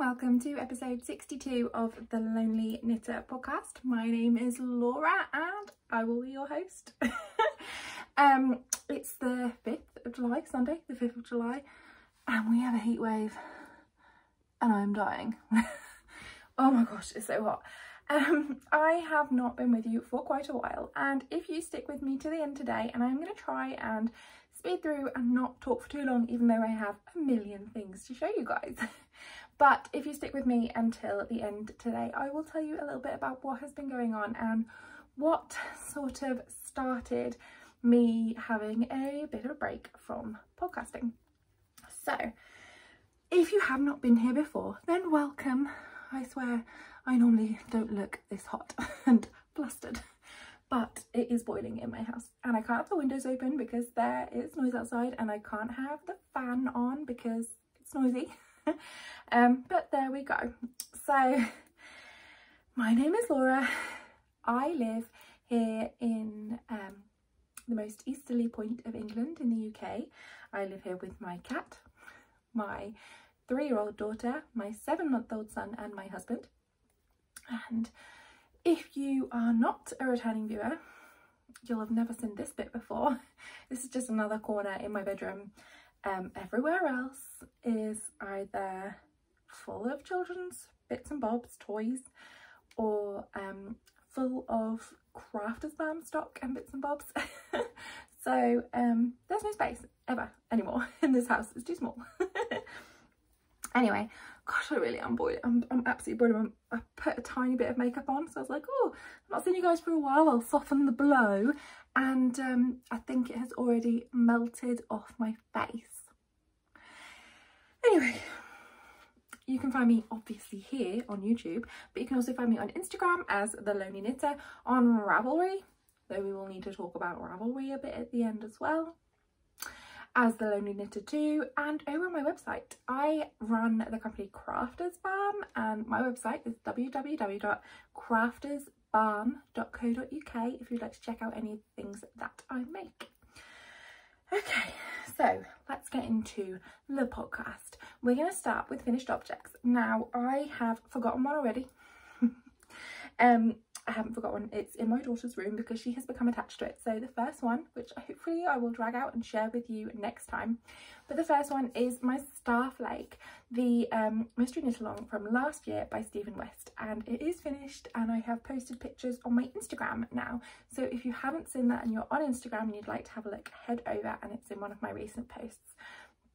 welcome to episode 62 of the Lonely Knitter podcast. My name is Laura and I will be your host. It's the 5th of July, Sunday, the 5th of July, and we have a heat wave and I'm dying. Oh my gosh, it's so hot. I have not been with you for quite a while, and if you stick with me to the end today, and I'm going to try and speed through and not talk for too long, even though I have a million things to show you guys. But if you stick with me until the end today, I will tell you a little bit about what has been going on and what sort of started me having a bit of a break from podcasting. So if you have not been here before, then welcome. I swear I normally don't look this hot and flustered, but it is boiling in my house and I can't have the windows open because there is noise outside, and I can't have the fan on because it's noisy. But there we go. So my name is Laura. I live here in the most easterly point of England in the UK. I live here with my cat, my 3-year-old daughter, my 7-month-old son, and my husband. And if you are not a returning viewer, you'll have never seen this bit before. This is just another corner in my bedroom. Everywhere else is either full of children's bits and bobs, toys, or full of crafters balm stock and bits and bobs. So there's no space ever anymore in this house. It's too small. Anyway, gosh, I really am boiling. I'm absolutely boiling. I put a tiny bit of makeup on, so I was like, oh, I've not seen you guys for a while. I'll soften the blow. And I think it has already melted off my face. Anyway, you can find me obviously here on YouTube, but you can also find me on Instagram as The Lonely Knitter, on Ravelry, though we will need to talk about Ravelry a bit at the end as well, as The Lonely Knitter 2, and over on my website. I run the company Crafters Balm, and my website is www.craftersbalm.co.uk if you'd like to check out any of the things that I make. Okay, so let's get into the podcast. We're going to start with finished objects. Now, I have forgotten one already. I haven't forgot one. It's in my daughter's room because she has become attached to it. So the first one, which hopefully I will drag out and share with you next time, but the first one is my Star Flake, the mystery knit along from last year by Stephen West, and it is finished and I have posted pictures on my Instagram now. So if you haven't seen that and you're on Instagram and you'd like to have a look, head over, and it's in one of my recent posts.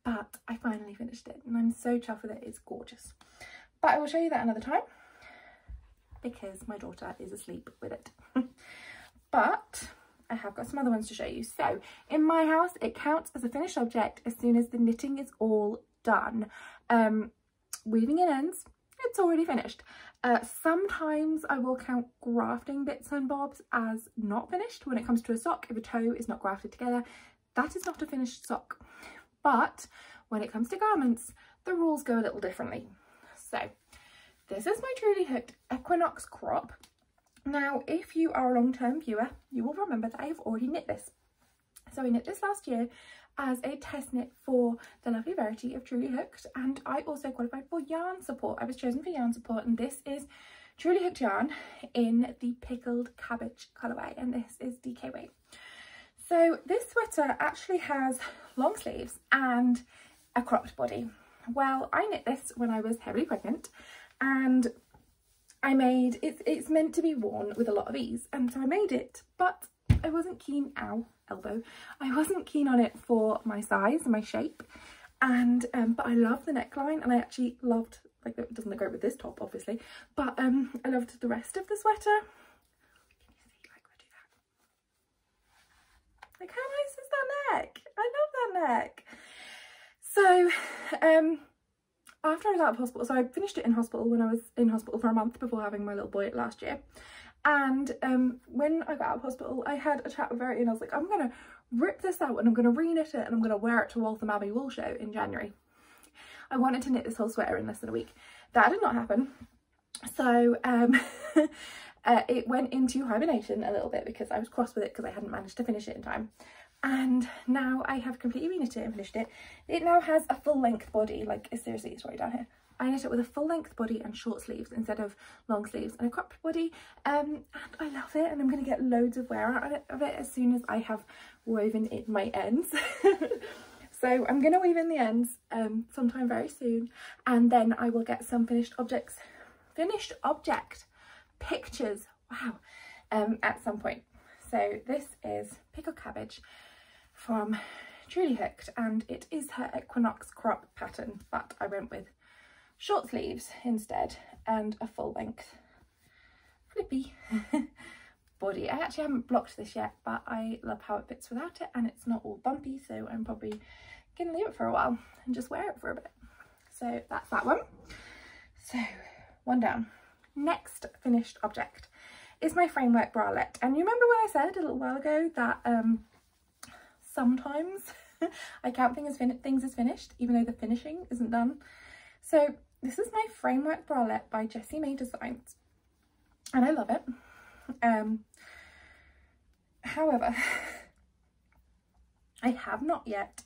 But I finally finished it and I'm so chuffed with it. It's gorgeous. But I will show you that another time, because my daughter is asleep with it. But I have got some other ones to show you. So in my house, it counts as a finished object as soon as the knitting is all done. Weaving in ends, it's already finished. Sometimes I will count grafting bits and bobs as not finished. When it comes to a sock, if a toe is not grafted together, that is not a finished sock. But when it comes to garments, the rules go a little differently. So this is my Truly Hooked Equinox crop. Now, if you are a long-term viewer, you will remember that I have already knit this. So I knit this last year as a test knit for the lovely Verity of Truly Hooked, and I also qualified for yarn support. I was chosen for yarn support, and this is Truly Hooked yarn in the pickled cabbage colourway, and this is DK weight. So this sweater actually has long sleeves and a cropped body. Well, I knit this when I was heavily pregnant, and I made it's meant to be worn with a lot of ease, and so I made it, but I wasn't keen, elbow, I wasn't keen on it for my size and my shape, and but I loved the neckline, and I actually loved, like, it doesn't look great with this top obviously, but I loved the rest of the sweater. Can you see, like, we'll do that. Like, how nice is that neck? I love that neck. So after I was out of hospital, so I finished it in hospital when I was in hospital for a month before having my little boy last year. And when I got out of hospital, I had a chat with Verity, and I was like, I'm going to rip this out and I'm going to re-knit it and I'm going to wear it to Waltham Abbey Wool Show in January. I wanted to knit this whole sweater in less than a week. That did not happen. So it went into hibernation a little bit because I was cross with it because I hadn't managed to finish it in time. And now I have completely re-knit it and finished it. It now has a full length body, like seriously, it's right down here. I knit it with a full length body and short sleeves instead of long sleeves and a cropped body, and I love it, and I'm going to get loads of wear out of it as soon as I have woven in my ends. So I'm going to weave in the ends sometime very soon, and then I will get some finished object pictures, wow, at some point. So this is pickled cabbage from Truly Hooked, and it is her Equinox crop pattern, but I went with short sleeves instead and a full length flippy body. I actually haven't blocked this yet, but I love how it fits without it, and it's not all bumpy, so I'm probably gonna leave it for a while and just wear it for a bit. So that's that one. So one down. Next finished object is my framework bralette, and you remember when I said a little while ago that sometimes I count things as finished even though the finishing isn't done. So this is my framework bralette by Jessie Maed Designs, and I love it. However, I have not yet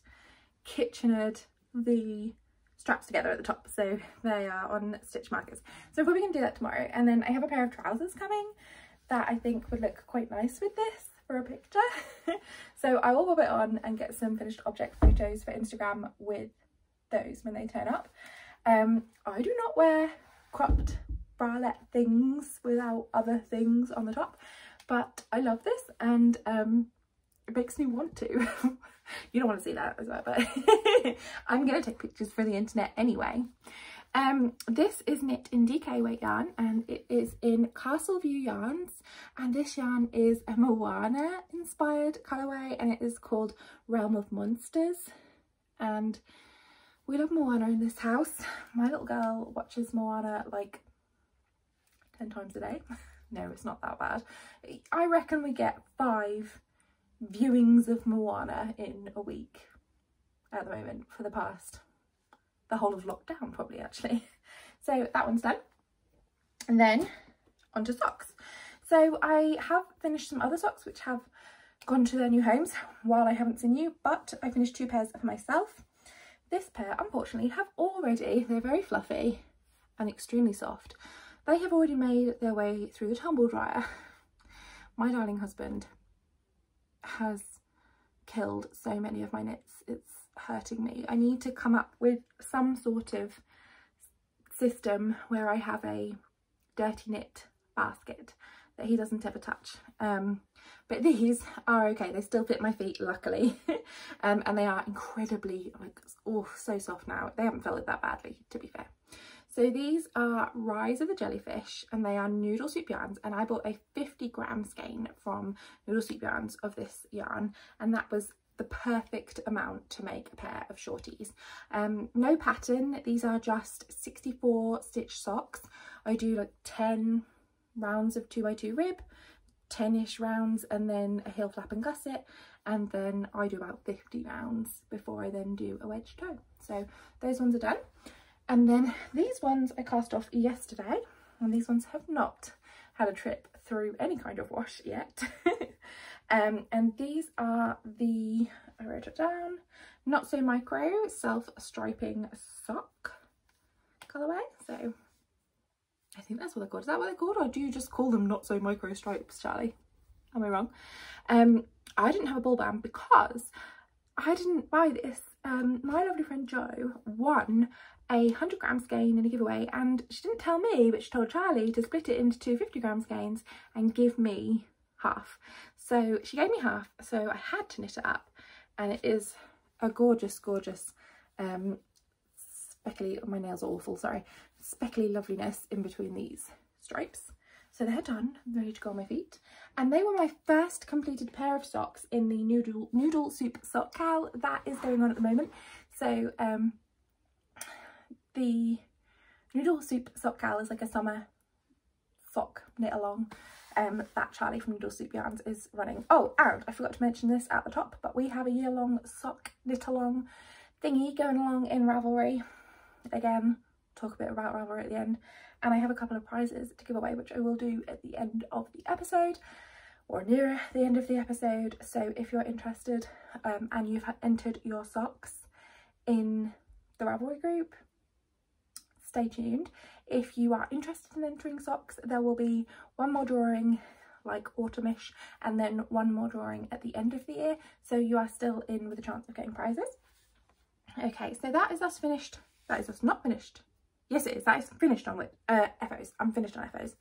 kitchenered the straps together at the top, so they are on stitch markers. So I'm probably going to do that tomorrow, and then I have a pair of trousers coming that I think would look quite nice with this for a picture. So I will pop it on and get some finished object photos for Instagram with those when they turn up. I do not wear cropped bralette things without other things on the top, but I love this, and it makes me want to. You don't want to see that as well, but I'm going to take pictures for the internet anyway. This is knit in DK weight yarn, and it is in Castle View yarns, and this yarn is a Moana inspired colourway, and it is called Realm of Monsters, and we love Moana in this house. My little girl watches Moana like 10 times a day. No, it's not that bad. I reckon we get 5 viewings of Moana in a week at the moment for the whole of lockdown, probably, actually. So that one's done. And then onto socks. So I have finished some other socks which have gone to their new homes while I haven't seen you, but I finished 2 pairs for myself. This pair, unfortunately, they're very fluffy and extremely soft. They have already made their way through the tumble dryer. My darling husband has killed so many of my knits. It's hurting me. I need to come up with some sort of system where I have a dirty knit basket that he doesn't ever touch. But these are okay. They still fit my feet, luckily. And they are incredibly, like, oh, so soft now. They haven't felt it that badly, to be fair. So these are Rise of the Jellyfish, and they are Noodle soup yarns, and I bought a 50-gram skein from Noodle soup yarns of this yarn, and that was the perfect amount to make a pair of shorties. No pattern. These are just 64 stitch socks. I do like 10 rounds of 2x2 rib, 10ish rounds, and then a heel flap and gusset, and then I do about 50 rounds before I then do a wedge toe. So those ones are done. And then these ones I cast off yesterday, and these ones have not had a trip through any kind of wash yet. And these are the, I wrote it down, Not So Micro self-striping sock colourway. So I think that's what they're called. Is that what they're called, or do you just call them Not So Micro stripes, Charlie? Am I wrong? I didn't have a ball band because I didn't buy this. My lovely friend Jo won a 100-gram skein in a giveaway, and she didn't tell me, but she told Charlie to split it into 2 50-gram skeins and give me half. So she gave me half, so I had to knit it up, and it is a gorgeous, gorgeous speckly, my nails are awful, sorry, speckly loveliness in between these stripes. So they're done, ready to go on my feet, and they were my first completed pair of socks in the Noodle Soup sock cowl that is going on at the moment. So the Noodle Soup sock cowl is like a summer sock knit along that Charlie from Noodle Soup Yarns is running. Oh, and I forgot to mention this at the top, but we have a year-long sock knit along thingy going along in Ravelry. Again, talk a bit about Ravelry at the end. And I have a couple of prizes to give away, which I will do at the end of the episode, or nearer the end of the episode. So if you're interested and you've entered your socks in the Ravelry group, stay tuned. If you are interested in entering socks, there will be one more drawing like autumnish and then one more drawing at the end of the year, so you are still in with a chance of getting prizes. Okay, so that is us finished. That is us not finished. Yes it is, that is finished on with FOs. I'm finished on FOs.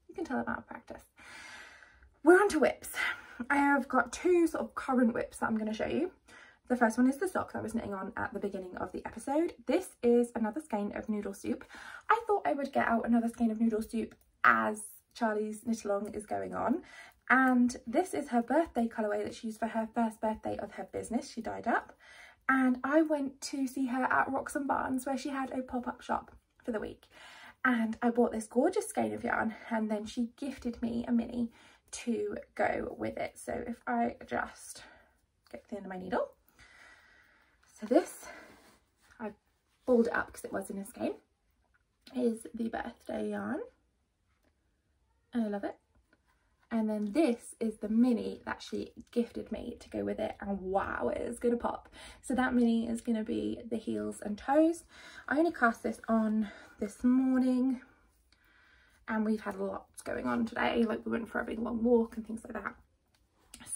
You can tell I'm out of practice. We're on to whips. I have got two sort of current whips that I'm going to show you. The first one is the sock that I was knitting on at the beginning of the episode. This is another skein of Noodle Soup. I thought I would get out another skein of Noodle Soup as Charlie's knit along is going on, and this is her birthday colourway that she used for her first birthday of her business. She dyed up, and I went to see her at Rocks and Barns where she had a pop-up shop for the week, and I bought this gorgeous skein of yarn, and then she gifted me a mini to go with it. So if I just get to the end of my needle, so this, I balled it up because it was in a skein, is the birthday yarn. I love it. And then this is the mini that she gifted me to go with it, and wow, it is gonna pop. So that mini is gonna be the heels and toes. I only cast this on this morning, and we've had lots going on today, like we went for a big long walk and things like that,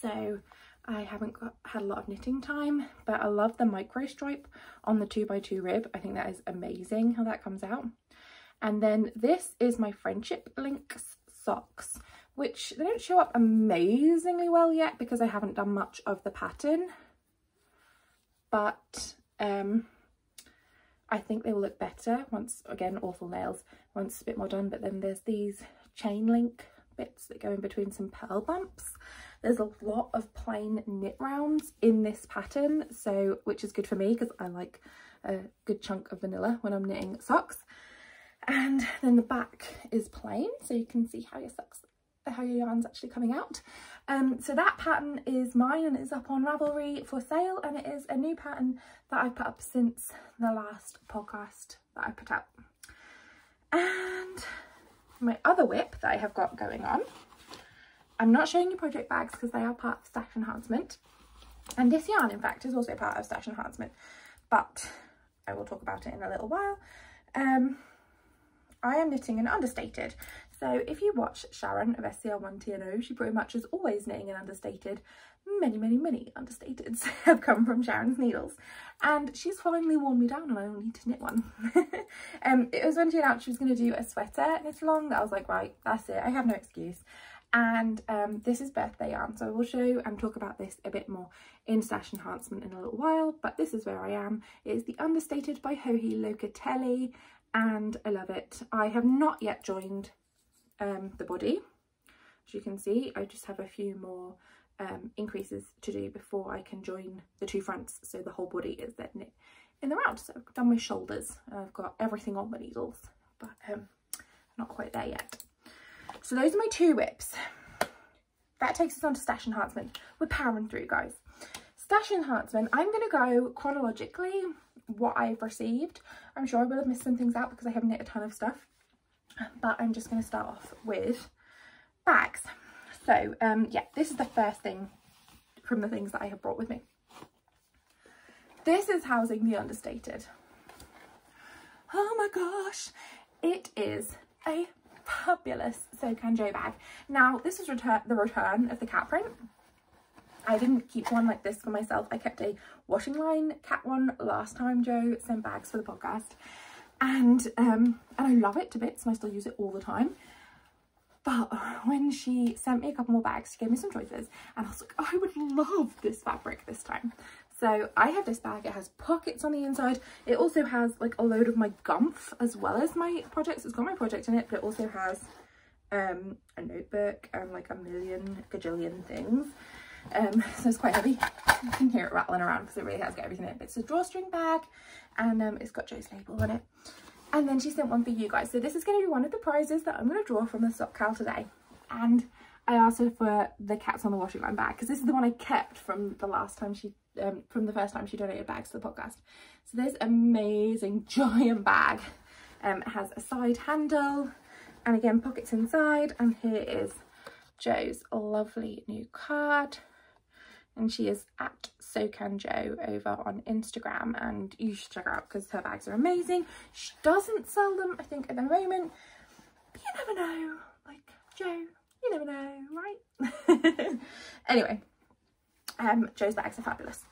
so I haven't had a lot of knitting time. But I love the micro stripe on the 2x2 rib. I think that is amazing how that comes out. And then this is my Friendship Links socks, which they don't show up amazingly well yet because I haven't done much of the pattern, but I think they will look better once, again, awful nails, once it's a bit more done. But then there's these chain link bits that go in between some pearl bumps. There's a lot of plain knit rounds in this pattern, so which is good for me because I like a good chunk of vanilla when I'm knitting socks. And then the back is plain, so you can see how your socks, how your yarn's actually coming out. So that pattern is mine and it's up on Ravelry for sale, and it is a new pattern that I've put up since the last podcast that I put up. And my other whip that I have got going on, I'm not showing you project bags because they are part of Stash Enhancement, and this yarn in fact is also part of Stash Enhancement, but I will talk about it in a little while. I am knitting an Understated. So if you watch Sharon of SCL1TNO, she pretty much is always knitting an Understated. Many Understateds have come from Sharon's needles, and she's finally worn me down and I only need to knit one. It was when she announced she was going to do a sweater knit along that I was like, right, that's it, I have no excuse. And this is birthday yarn, so I will show and talk about this a bit more in Stash Enhancement in a little while, but this is where I am. It is the Understated by Joji Locatelli, and I love it. I have not yet joined the body. As you can see, I just have a few more increases to do before I can join the two fronts, so the whole body is then knit in the round. So I've done my shoulders and I've got everything on my needles, but not quite there yet. So those are my two whips. That takes us on to Stash Enhancement. We're powering through, guys. Stash Enhancement, I'm going to go chronologically what I've received. I'm sure I will have missed some things out because I haven't knit a ton of stuff, but I'm just going to start off with bags. So yeah, this is the first thing from the things that I have brought with me. This is housing the Understated. Oh my gosh, it is a fabulous Sokanjo bag. Now this is the return of the cat print. I didn't keep one like this for myself. I kept a washing line cat one last time Jo sent bags for the podcast, and I love it to bits and I still use it all the time. But when she sent me a couple more bags, she gave me some choices, and I was like, oh, I would love this fabric this time. So I have this bag. It has pockets on the inside. It also has like a load of my gumph as well as my projects. It's got my project in it, but it also has a notebook and like a million gajillion things. So it's quite heavy. You can hear it rattling around because it really has got everything in it. But it's a drawstring bag, and it's got Jo's label on it. And then she sent one for you guys. So this is going to be one of the prizes that I'm going to draw from the sock cal today. And I asked her for the cats on the washing line bag because this is the one I kept from the last time she, from the first time she donated bags to the podcast. So this amazing giant bag has a side handle and again pockets inside. And here is Jo's lovely new card. and she is at SoCanJo over on Instagram, and you should check her out because her bags are amazing. She doesn't sell them, I think, at the moment, but you never know, like Jo, you never know, right? Anyway, Jo's bags are fabulous.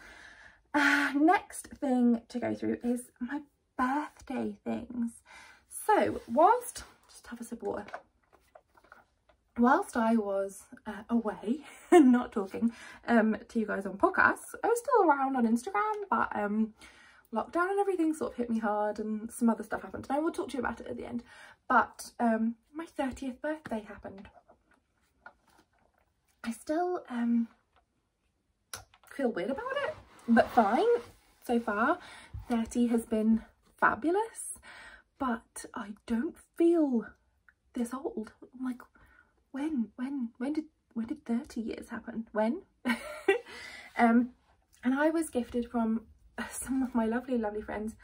Next thing to go through is my birthday things. So whilst, just have a sip of water. Whilst I was away and not talking to you guys on podcasts, I was still around on Instagram, but lockdown and everything sort of hit me hard, and some other stuff happened, and I will talk to you about it at the end. But my 30th birthday happened. I still feel weird about it, but fine. So far 30 has been fabulous, but I don't feel this old. I'm like, when did 30 years happen? When? And I was gifted from some of my lovely friends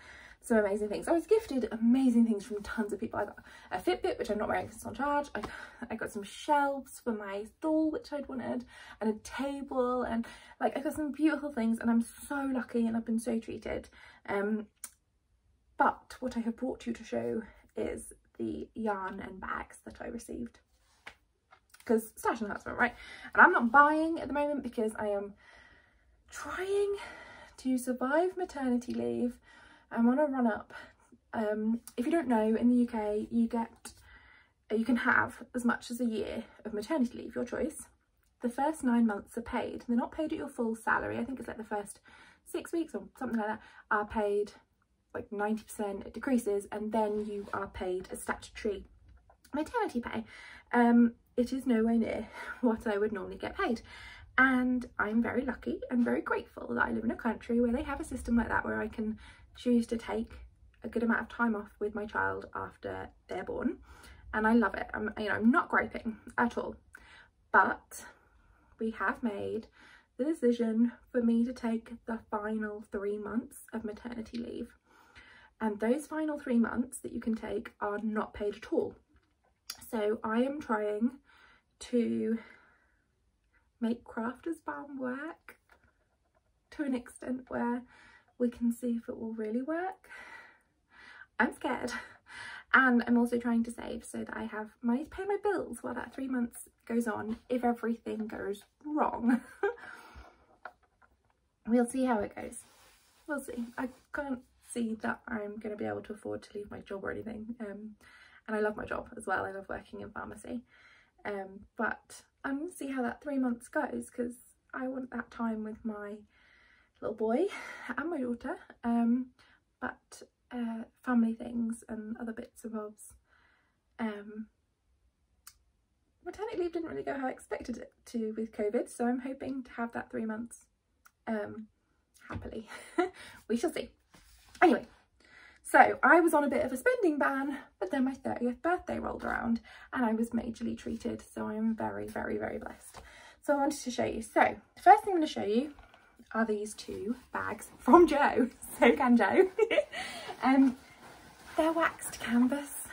some amazing things. I was gifted amazing things from tons of people. I got a Fitbit, which I'm not wearing because it's on charge. I got some shelves for my stall, which I'd wanted, and a table, and like I got some beautiful things, and I'm so lucky and I've been so treated. But what I have brought you to show is the yarn and bags that I received, because stash enhancement, right? And I'm not buying at the moment because I am trying to survive maternity leave. I'm on a run up. If you don't know, in the UK you can have as much as a year of maternity leave, your choice. The first 9 months are paid. They're not paid at your full salary. I think it's like the first 6 weeks or something like that are paid like 90%, it decreases, and then you are paid a statutory maternity pay. It is nowhere near what I would normally get paid. And I'm very lucky and very grateful that I live in a country where they have a system like that, where I can choose to take a good amount of time off with my child after they're born, and I love it. I'm not griping at all, but we have made the decision for me to take the final 3 months of maternity leave, and those final 3 months that you can take are not paid at all. So I am trying to make crafters balm work to an extent where we can see if it will really work. I'm scared, and I'm also trying to save so that I have money to pay my bills while that 3 months goes on, if everything goes wrong. We'll see how it goes. We'll see. I can't see that I'm going to be able to afford to leave my job or anything, and I love my job as well. I love working in pharmacy, but I'm going to see how that 3 months goes, because I want that time with my little boy and my daughter, but family things and other bits and bobs. Maternity leave didn't really go how I expected it to with COVID, so I'm hoping to have that 3 months happily. We shall see. Anyway, so I was on a bit of a spending ban, but then my 30th birthday rolled around and I was majorly treated, so I am very blessed. So I wanted to show you. So the first thing I'm going to show you are these 2 bags from Jo, SoCanJo. They're waxed canvas,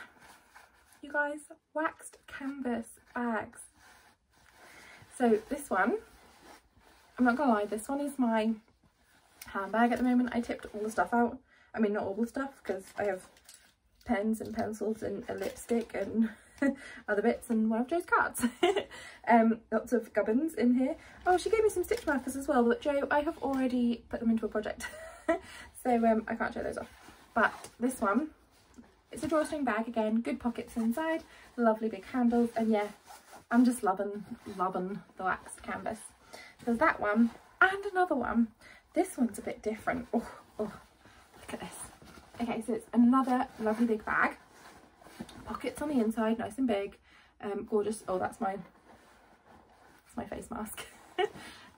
you guys, waxed canvas bags. So this one, I'm not gonna lie, this one is my handbag at the moment. I tipped all the stuff out. I mean, not all the stuff, because I have pens and pencils and a lipstick and other bits and one of Jo's cards. Lots of gubbins in here. Oh, she gave me some stitch markers as well, but Jo, I have already put them into a project. So I can't show those off. But this one, it's a drawstring bag again, good pockets inside, lovely big handles, and yeah, I'm just loving the waxed canvas. There's that one and another one. This one's a bit different. Oh, look at this. Okay, so it's another lovely big bag. Pockets on the inside, nice and big, gorgeous. Oh, that's my face mask.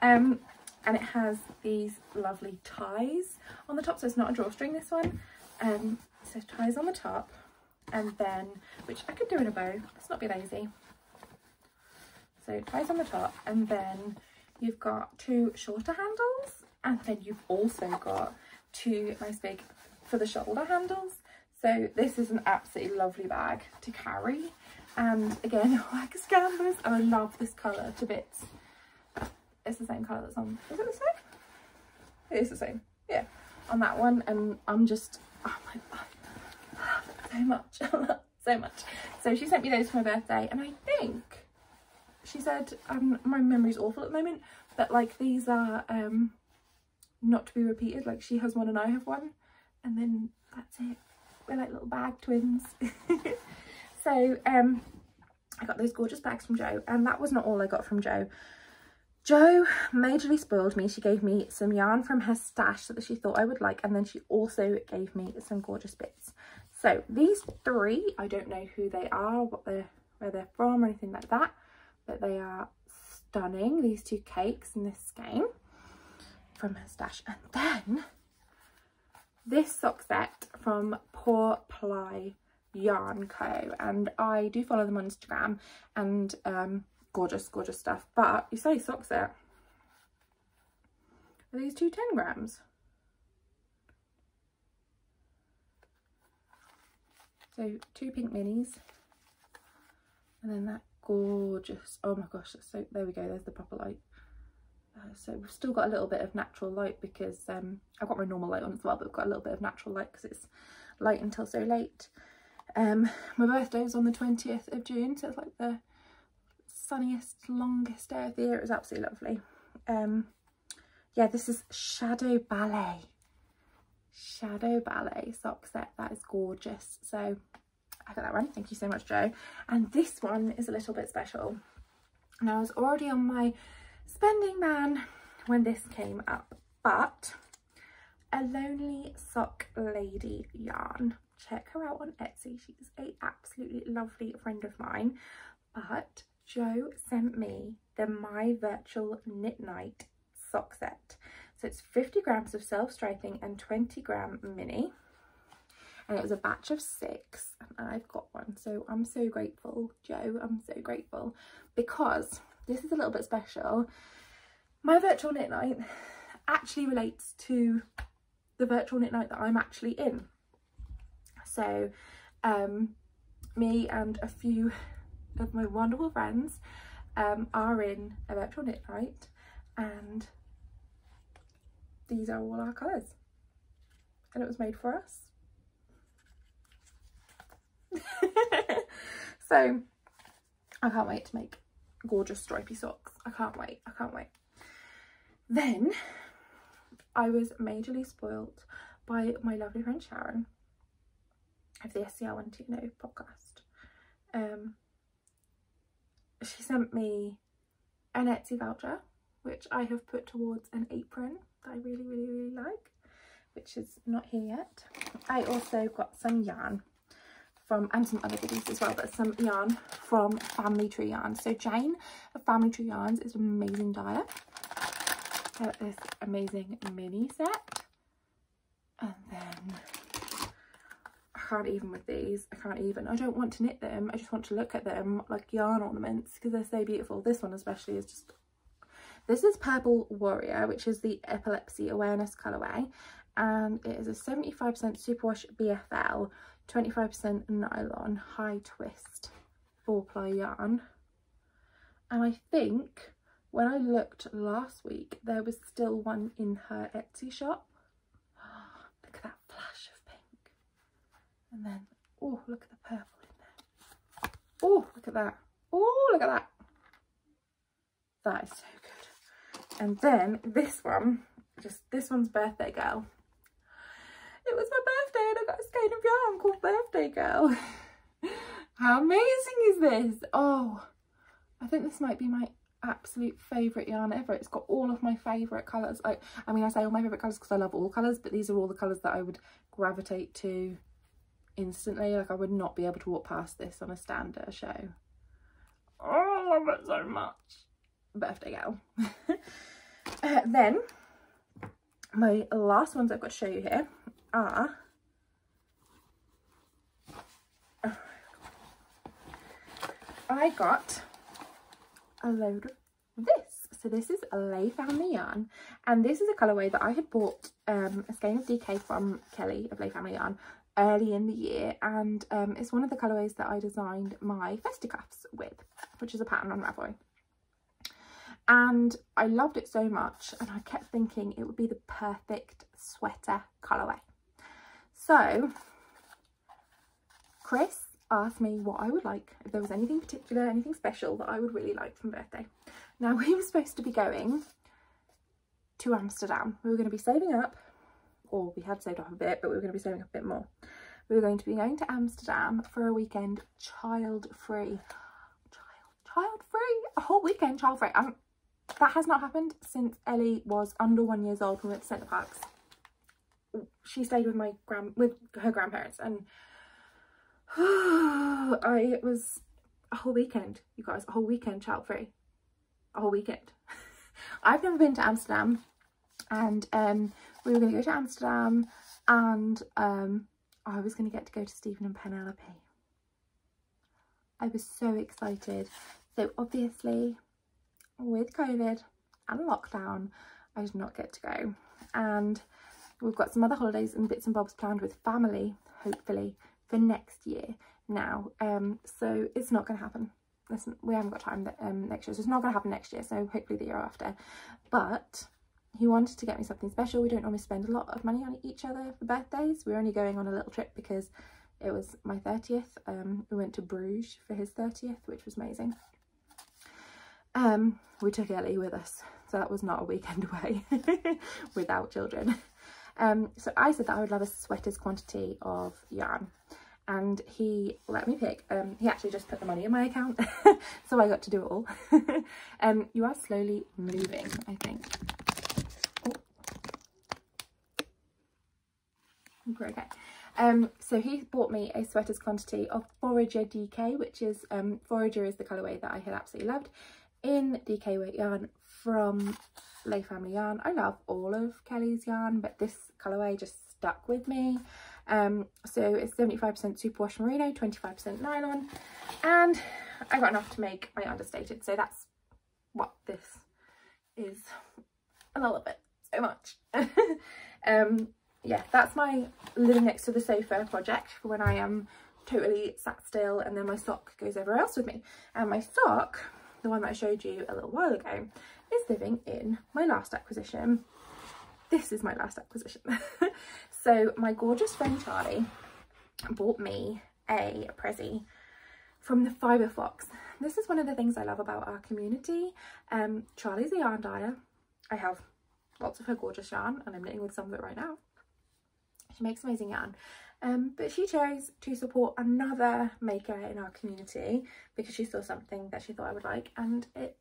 And it has these lovely ties on the top, so it's not a drawstring, this one. So ties on the top, and then, which I could do in a bow, let's not be lazy. So ties on the top, and then you've got 2 shorter handles, and then you've also got 2 nice big for the shoulder handles. So this is an absolutely lovely bag to carry, and again, wax canvas, and I love this colour to bits. it's the same colour that's on, is it the same? It is the same, yeah, on that one. And I'm just, oh my god, so much, so much. So she sent me those for my birthday, and I think she said, my memory's awful at the moment, but like these are not to be repeated. Like she has one and I have one, and then that's it. We're like little bag twins. So I got those gorgeous bags from Jo, and that was not all I got from Jo. Jo majorly spoiled me. She gave me some yarn from her stash that she thought I would like, and then she also gave me some gorgeous bits. So these three, I don't know who they are, where they're from or anything like that, but they are stunning. These two cakes and this skein from her stash. And then this sock set from Poor Ply Yarn Co. And I do follow them on Instagram, and gorgeous stuff. But you say sock set, are these two 10 grams? So 2 pink minis, and then that gorgeous, oh my gosh, so there we go, there's the proper light. So we've still got a little bit of natural light because I've got my normal light on as well, but we've got a little bit of natural light because it's light until so late. My birthday was on the 20th of June, so it's like the sunniest, longest day of the year. It was absolutely lovely. Yeah, this is Shadow Ballet sock set. That is gorgeous. So I got that one. Thank you so much, Jo. And this one is a little bit special. Now I was already on my spending ban when this came up, but A Lonely Sock Lady yarn. Check her out on Etsy. She's a absolutely lovely friend of mine. But Jo sent me the My Virtual Knit Night sock set. So it's 50 grams of self-striping and 20 gram mini. And it was a batch of 6, and I've got one. So I'm so grateful, Jo. I'm so grateful, because this is a little bit special. My virtual knit night actually relates to the virtual knit night that I'm actually in. So me and a few of my wonderful friends are in a virtual knit night, and these are all our colours, and it was made for us. So I can't wait to make gorgeous stripy socks. I can't wait. Then I was majorly spoilt by my lovely friend Sharon of the SCL 120 podcast. She sent me an Etsy voucher, which I have put towards an apron that I really like, which is not here yet. I also got some yarn from, and some other goodies as well, but some yarn from Family Tree Yarns. So Jane of Family Tree Yarns is an amazing dyer. Got this amazing mini set, and then I can't even with these. I don't want to knit them. I just want to look at them like yarn ornaments because they're so beautiful. This one especially is just, this is Purple Warrior, which is the Epilepsy Awareness colourway, and it is a 75% superwash BFL, 25% nylon, high twist, 4-ply yarn. And I think when I looked last week, there was still one in her Etsy shop. Look at that flash of pink. And then, oh, look at the purple in there. Oh, look at that. Oh, look at that. That is so good. And then this one, just this one's Birthday Girl. It was my birthday and I got a skein of yarn called Birthday Girl. How amazing is this? Oh, I think this might be my absolute favourite yarn ever. It's got all of my favourite colours. I mean, I say all my favourite colours because I love all colours, but these are all the colours that I would gravitate to instantly. Like, I would not be able to walk past this on a stand at a show. Oh, I love it so much. Birthday Girl. Then, my last ones I've got to show you here are I got a load of this. So this is Lay Family Yarn, and this is a colourway that I had bought a skein of DK from Kelly of Lay Family Yarn early in the year, and it's one of the colourways that I designed my fisticuffs with, which is a pattern on Ravelry. and I loved it so much, and I kept thinking it would be the perfect sweater colourway. So Chris asked me what I would like, if there was anything particular, anything special that I would really like for my birthday. Now, we were supposed to be going to Amsterdam. We were going to be saving up, or we had saved up a bit, but we were going to be saving up a bit more. We were going to be going to Amsterdam for a weekend child-free. Child-free? A whole weekend child-free. That has not happened since Ellie was under 1 year old when we went to Centre Parks. She stayed with her grandparents, and it was a whole weekend, you guys, a whole weekend child-free. A whole weekend. I've never been to Amsterdam, and we were going to go to Amsterdam, and I was going to get to go to Stephen and Penelope. I was so excited. So obviously, with COVID and lockdown, I did not get to go, and we've got some other holidays and bits and bobs planned with family, hopefully for next year now. So it's not going to happen. Listen, we haven't got time next year, so it's not going to happen next year, so hopefully the year after. But he wanted to get me something special. We don't normally spend a lot of money on each other for birthdays. We're only going on a little trip because it was my 30th. We went to Bruges for his 30th, which was amazing. We took Ellie with us, so that was not a weekend away without children. So I said that I would love a sweater's quantity of yarn, and he let me pick. He actually just put the money in my account, so I got to do it all. You are slowly moving, I think. Oh. Okay. So he bought me a sweater's quantity of Forager DK, which is Forager is the colourway that I had absolutely loved, in DK weight yarn from Lay Family Yarn. I love all of Kelly's yarn, but this colourway just stuck with me. So it's 75% superwash merino, 25% nylon, and I got enough to make my understated. So that's what this is. I love it so much. Yeah, that's my living next to the sofa project for when I am totally sat still, and then my sock goes everywhere else with me. And my sock, the one that I showed you a little while ago, is living in my last acquisition. This is my last acquisition. So my gorgeous friend Charlie bought me a Prezi from the Fibre Fox. This is one of the things I love about our community. Charlie's a yarn dyer. I have lots of her gorgeous yarn, and I'm knitting with some of it right now. She makes amazing yarn, but she chose to support another maker in our community because she saw something that she thought I would like, and it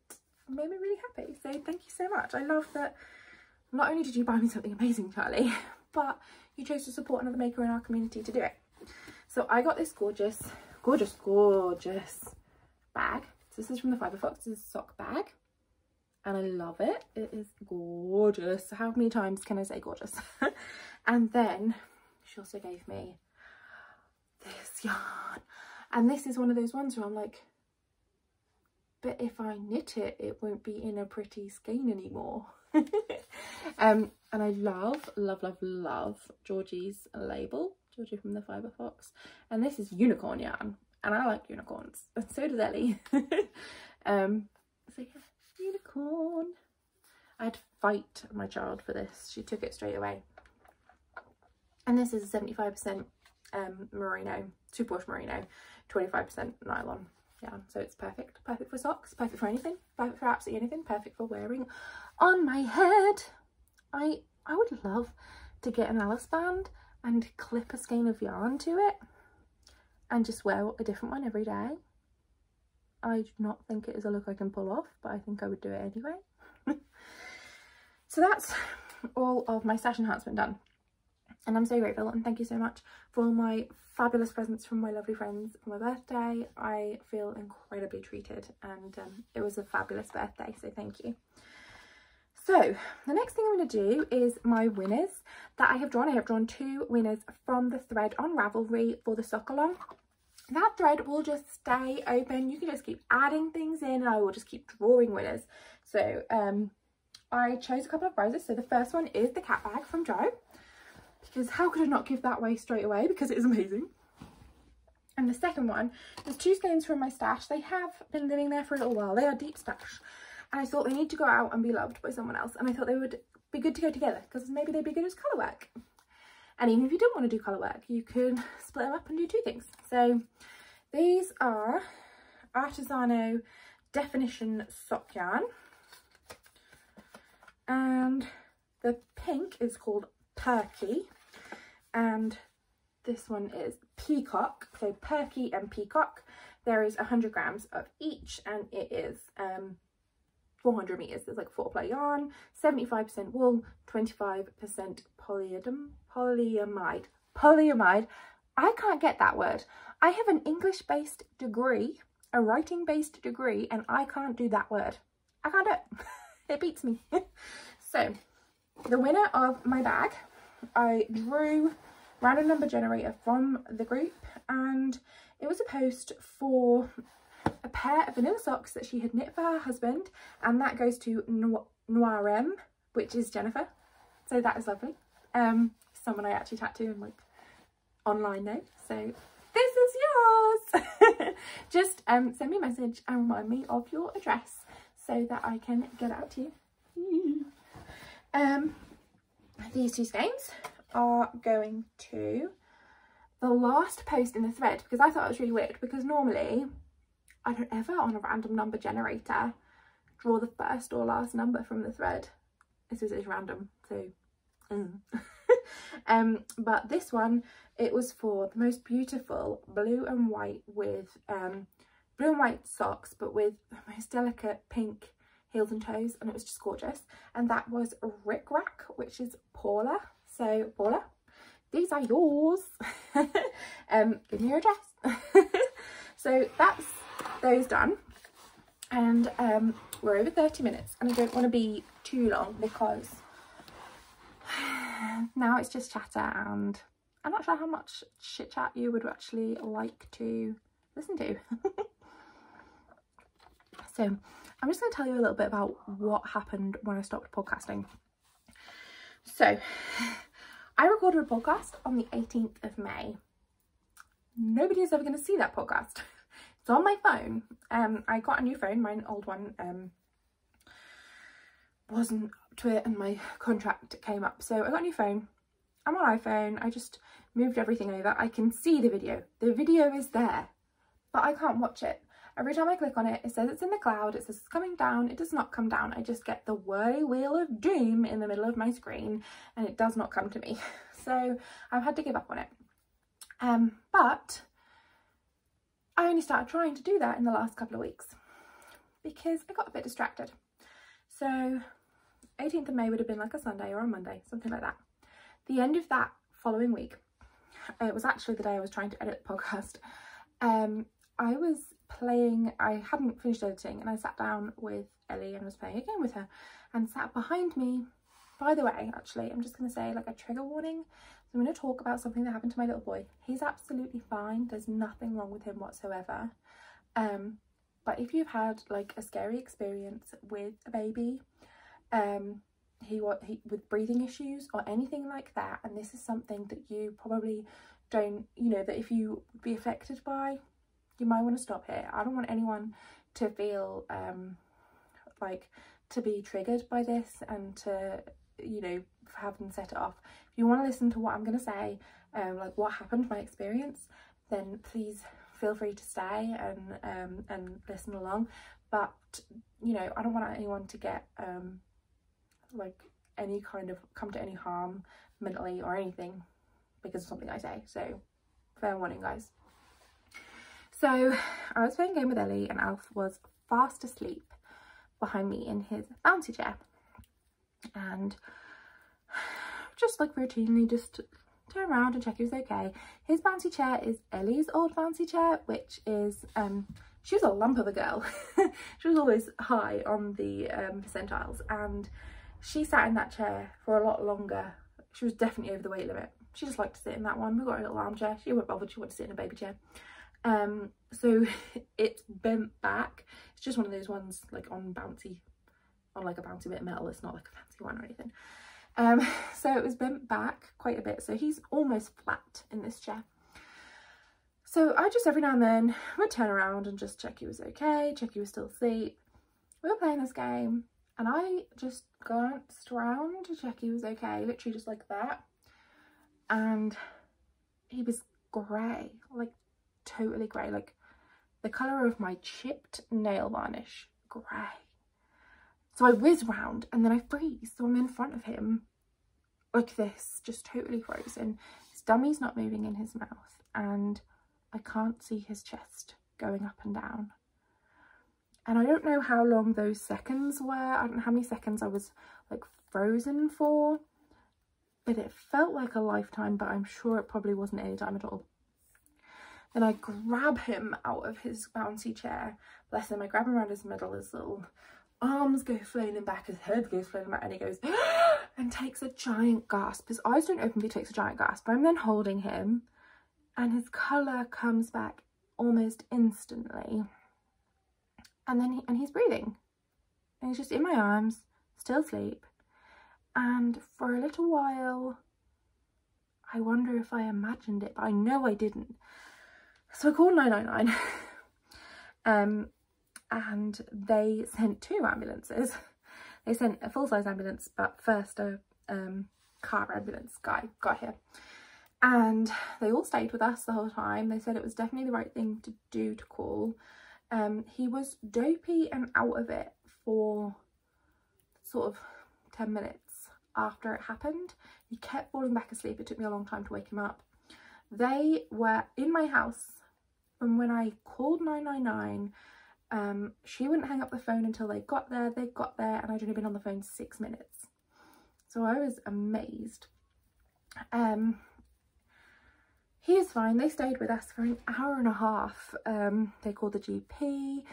made me really happy. So thank you so much. I love that not only did you buy me something amazing, Charlie, but you chose to support another maker in our community to do it. So I got this gorgeous bag. So this is from the Fibre Fox. This is a sock bag, and I love it. It is gorgeous. How many times can I say gorgeous? And then she also gave me this yarn, and this is one of those ones where I'm like, but if I knit it, it won't be in a pretty skein anymore. And I love Joji's label, Joji from the Fibre Fox, and this is unicorn yarn, and I like unicorns, and so does Ellie. So yeah, unicorn. I had to fight my child for this. She took it straight away. And this is a 75% merino, superwash merino, 25% nylon. Yeah, so it's perfect. Perfect for socks, perfect for anything, perfect for absolutely anything, perfect for wearing on my head. I would love to get an Alice band and clip a skein of yarn to it and just wear a different one every day. I do not think it is a look I can pull off, but I think I would do it anyway. So that's all of my stash enhancement done. And I'm so grateful, and thank you so much for all my fabulous presents from my lovely friends for my birthday. I feel incredibly treated, and it was a fabulous birthday, so thank you. So the next thing I'm going to do is my winners that I have drawn. I have drawn 2 winners from the thread on Ravelry for the sock along. That thread will just stay open. You can just keep adding things in, and I will just keep drawing winners. So I chose a couple of prizes. So the first one is the cat bag from Jo, because how could I not give that away straight away, because it is amazing. And the second one is 2 skeins from my stash. They have been living there for a little while. They are deep stash, and I thought they need to go out and be loved by someone else, and I thought they would be good to go together because maybe they'd be good as colour work. And even if you didn't want to do colour work, you could split them up and do two things. So these are Artisano Definition Sock Yarn, and the pink is called Perky, and this one is Peacock. So Perky and Peacock. There is 100 grams of each, and it is 400 meters. There's like 4 ply yarn, 75% wool, 25% polyamide. I can't get that word. I have an English-based degree, a writing-based degree, and I can't do that word. I can't do it. It beats me. So the winner of my bag, I drew random number generator from the group, and it was a post for a pair of vanilla socks that she had knit for her husband, and that goes to Noirem, which is Jennifer. So that is lovely. Someone I actually chat to in like online now. So this is yours. Just send me a message and remind me of your address so that I can get it out to you. These two skeins are going to the last post in the thread, because I thought it was really weird, because normally I don't ever on a random number generator draw the first or last number from the thread. This is random, so but this one, it was for the most beautiful blue and white with blue and white socks, but with the most delicate pink heels and toes, and it was just gorgeous. And that was Rick Rack, which is Paula. So Paula, these are yours. Give me your address. So that's those done, and we're over 30 minutes, and I don't want to be too long because now it's just chatter, and I'm not sure how much chit chat you would actually like to listen to. So I'm just going to tell you a little bit about what happened when I stopped podcasting. So I recorded a podcast on the 18th of May. Nobody is ever going to see that podcast. It's on my phone. I got a new phone. My old one wasn't up to it, and my contract came up. So I got a new phone. I'm on iPhone. I just moved everything over. I can see the video. The video is there, but I can't watch it. Every time I click on it, it says it's in the cloud. It says it's coming down. It does not come down. I just get the whirly wheel of doom in the middle of my screen, and it does not come to me. So I've had to give up on it. But I only started trying to do that in the last couple of weeks because I got a bit distracted. So 18th of May would have been like a Sunday or a Monday, something like that. The end of that following week, it was actually the day I was trying to edit the podcast. I was playing, I hadn't finished editing, and I sat down with Ellie and was playing a game with her, and sat behind me. By the way, actually, I'm just going to say like a trigger warning. So I'm going to talk about something that happened to my little boy. He's absolutely fine. There's nothing wrong with him whatsoever. But if you've had like a scary experience with a baby, with breathing issues or anything like that, and this is something that you probably don't, you know, that if you would be affected by, you might want to stop here. I don't want anyone to feel like to be triggered by this and to, you know, have them set it off. If you want to listen to what I'm going to say, like what happened, my experience, then please feel free to stay and listen along. But, you know, I don't want anyone to get like any kind of come to any harm mentally or anything because of something I say. So fair warning, guys. So I was playing a game with Ellie, and Alf was fast asleep behind me in his bouncy chair, and just like routinely just turn around and check he was okay. His bouncy chair is Ellie's old bouncy chair, which is she was a lump of a girl. She was always high on the percentiles, and she sat in that chair for a lot longer. She was definitely over the weight limit. She just liked to sit in that one. We got a little armchair. She wasn't bothered. She wanted to sit in a baby chair. So it's bent back. It's just one of those ones like on like a bouncy bit of metal. It's not like a fancy one or anything. So it was bent back quite a bit. So he's almost flat in this chair. So I just every now and then would turn around and just check he was okay, check he was still asleep. we were playing this game and I just glanced around to check he was okay, literally just like that. And he was grey, like totally grey, like the colour of my chipped nail varnish, grey. So I whiz round and then I freeze, so I'm in front of him like this, just totally frozen. His dummy's not moving in his mouth and I can't see his chest going up and down. And I don't know how long those seconds were. I don't know how many seconds I was like frozen for, but it felt like a lifetime, but I'm sure it probably wasn't any time at all. Then I grab him out of his bouncy chair. Bless him, I grab him around his middle, his little arms go flailing back, his head goes flailing back, and he goes and takes a giant gasp. His eyes don't open, but he takes a giant gasp. I'm then holding him and his colour comes back almost instantly. And then he's breathing. And he's just in my arms, still asleep. And for a little while, I wonder if I imagined it, but I know I didn't. So I called 999. And they sent 2 ambulances. They sent a full-size ambulance, but first a car ambulance guy got here. And they all stayed with us the whole time. They said it was definitely the right thing to do to call. He was dopey and out of it for sort of 10 minutes after it happened. He kept falling back asleep. It took me a long time to wake him up. They were in my house from when I called 999. She wouldn't hang up the phone until they got there. They got there and I'd only been on the phone 6 minutes. So I was amazed. He was fine. They stayed with us for an hour and a half. They called the GP.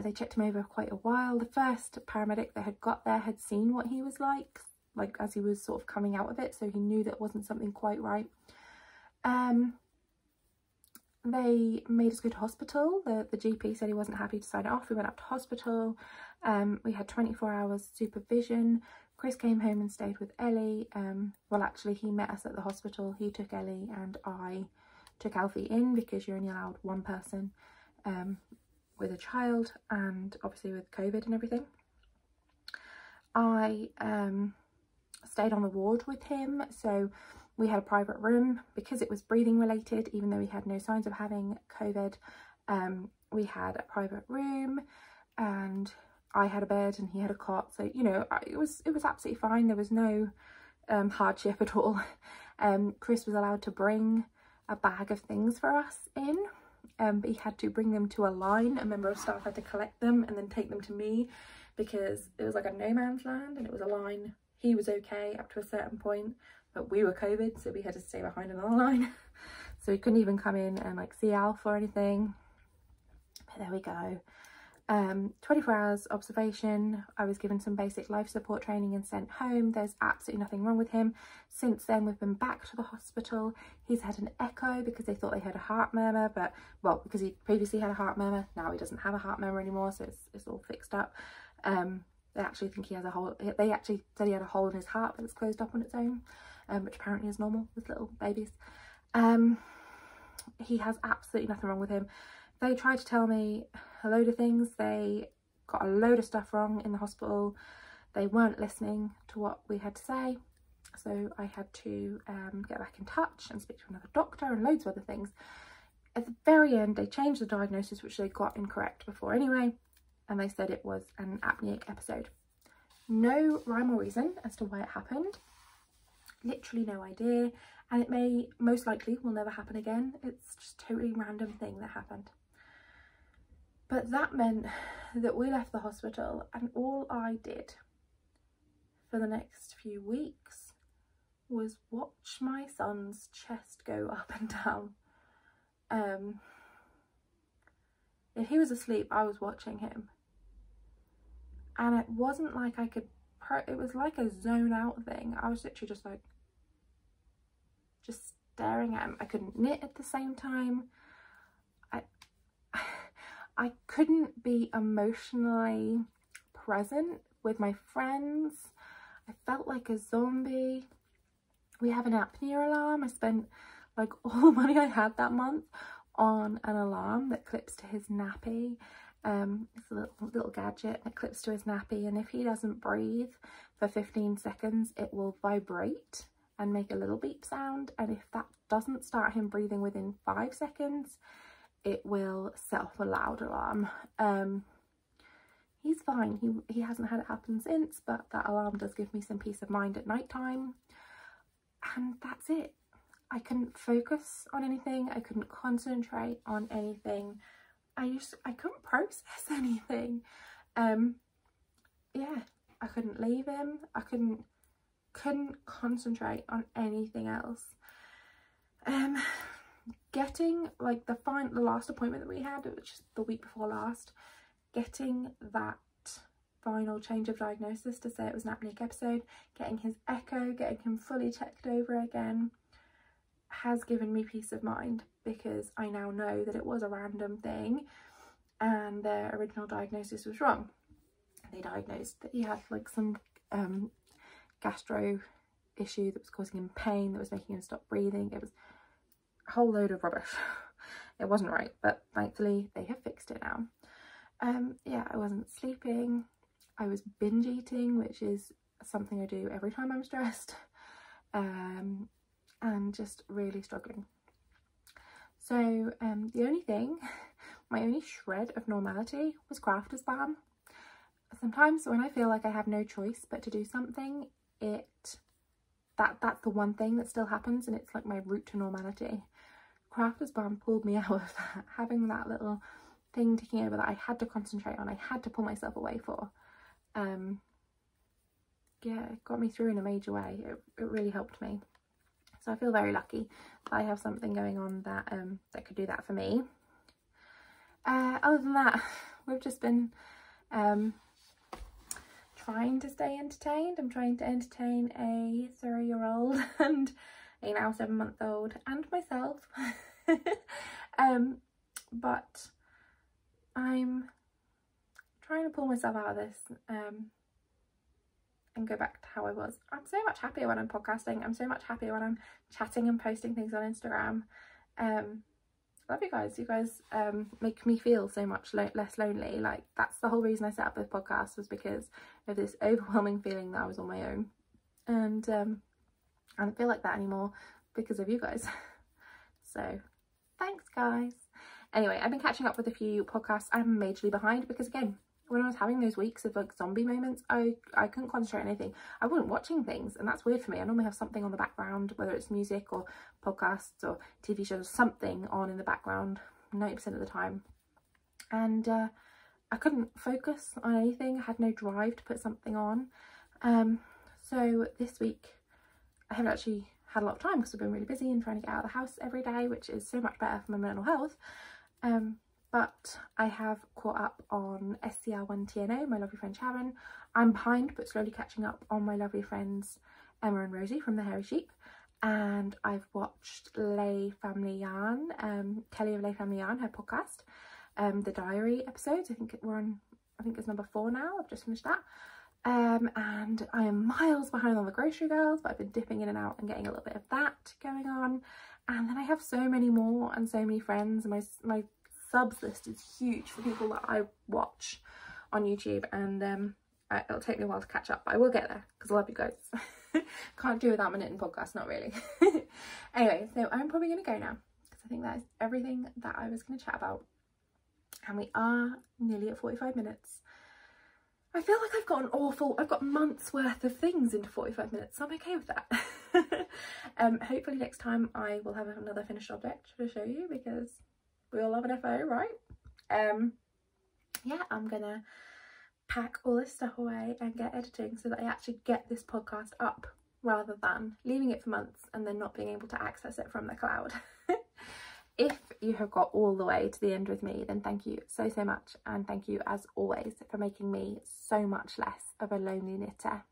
They checked him over quite a while. The first paramedic that had got there had seen what he was like as he was sort of coming out of it, so he knew that wasn't something quite right. They made us go to hospital. The GP said he wasn't happy to sign it off. We went up to hospital. We had 24 hours supervision. Chris came home and stayed with Ellie. Well, actually, he met us at the hospital. He took Ellie and I took Alfie in because you're only allowed one person with a child, and obviously with COVID and everything. I stayed on the ward with him, so we had a private room because it was breathing related, even though he had no signs of having COVID. We had a private room and I had a bed and he had a cot, so you know, it was absolutely fine. There was no hardship at all. Chris was allowed to bring a bag of things for us in, but he had to bring them to a line. A member of staff had to collect them and then take them to me because it was like a no man's land and it was a line. He was okay up to a certain point, but we were COVID, so we had to stay behind another line. So he couldn't even come in and like see Alf or anything. But there we go. 24 hours observation. I was given some basic life support training and sent home. There's absolutely nothing wrong with him. Since then, we've been back to the hospital. He's had an echo because they thought they heard a heart murmur, but well, because he previously had a heart murmur, now he doesn't have a heart murmur anymore, so it's all fixed up. They actually think he has a hole. They actually said he had a hole in his heart, but it's closed up on its own, which apparently is normal with little babies. He has absolutely nothing wrong with him. They tried to tell me a load of things. They got a load of stuff wrong in the hospital. They weren't listening to what we had to say. So I had to get back in touch and speak to another doctor and loads of other things. At the very end, they changed the diagnosis, which they got incorrect before anyway. And they said it was an apneic episode. No rhyme or reason as to why it happened. Literally no idea. And it most likely will never happen again. It's just a totally random thing that happened. But that meant that we left the hospital and all I did for the next few weeks was watch my son's chest go up and down. If he was asleep, I was watching him. And it wasn't like I could, it was like a zone out thing. I was literally just staring at him. I couldn't knit at the same time. I couldn't be emotionally present with my friends. I felt like a zombie. We have an apnea alarm. I spent like all the money I had that month on an alarm that clips to his nappy, It's a little gadget, and it clips to his nappy, and if he doesn't breathe for 15 seconds it will vibrate and make a little beep sound, and if that doesn't start him breathing within 5 seconds it will set off a loud alarm. He's fine, he hasn't had it happen since, but that alarm does give me some peace of mind at night time, and that's it. I couldn't focus on anything, I couldn't concentrate on anything, I couldn't process anything. Yeah, I couldn't leave him, I couldn't concentrate on anything else. Getting like the last appointment that we had, which is the week before last, getting that final change of diagnosis to say it was an apneic episode, getting his echo, getting him fully checked over again, has given me peace of mind, because I now know that it was a random thing and their original diagnosis was wrong. They diagnosed that he had like some gastro issue that was causing him pain, that was making him stop breathing. It was a whole load of rubbish. It wasn't right, but thankfully they have fixed it now. Yeah, I wasn't sleeping, I was binge eating, which is something I do every time I'm stressed, and just really struggling. So the only thing, my only shred of normality was crafters balm. Sometimes when I feel like I have no choice but to do something, that's the one thing that still happens, and it's like my route to normality. Crafters balm pulled me out of that, having that little thing ticking over that I had to concentrate on, I had to pull myself away for. Yeah, it got me through in a major way. It really helped me. So I feel very lucky that I have something going on that that could do that for me. Other than that, we've just been trying to stay entertained. I'm trying to entertain a 3-year-old and a now 7-month-old and myself. But I'm trying to pull myself out of this and go back to how I was. I'm so much happier when I'm podcasting. I'm so much happier when I'm chatting and posting things on Instagram. Love you guys. You guys make me feel so much less lonely. Like, that's the whole reason I set up this podcast, was because of this overwhelming feeling that I was on my own. And I don't feel like that anymore because of you guys. So thanks, guys. Anyway, I've been catching up with a few podcasts. I'm majorly behind because, again, when I was having those weeks of like zombie moments, I couldn't concentrate on anything. I wasn't watching things, and that's weird for me. I normally have something on the background, whether it's music or podcasts or TV shows, something on in the background 90% of the time. And I couldn't focus on anything. I had no drive to put something on. So this week I haven't actually had a lot of time because I've been really busy and trying to get out of the house every day, which is so much better for my mental health. But I have caught up on SCR1TNO, my lovely friend Sharon. I'm behind but slowly catching up on my lovely friends Emma and Rosie from the Hairy Sheep. And I've watched Lay Family Yarn, Kelly of Lay Family Yarn, her podcast, the diary episodes. I think it's number 4 now. I've just finished that. And I am miles behind on the Grocery Girls, but I've been dipping in and out and getting a little bit of that going on. And then I have so many more and so many friends. My subs list is huge for people that I watch on YouTube, and it'll take me a while to catch up, but I will get there because I love you guys. Can't do without my knitting podcast, not really. Anyway, so I'm probably going to go now because I think that is everything that I was going to chat about, and we are nearly at 45 minutes. I feel like I've got months worth of things into 45 minutes, so I'm okay with that. Hopefully next time I will have another finished object to show you, because we all love an FO, right? Yeah, I'm gonna pack all this stuff away and get editing so that I actually get this podcast up, rather than leaving it for months and then not being able to access it from the cloud. If you have got all the way to the end with me, then thank you so much, and thank you as always for making me so much less of a lonely knitter.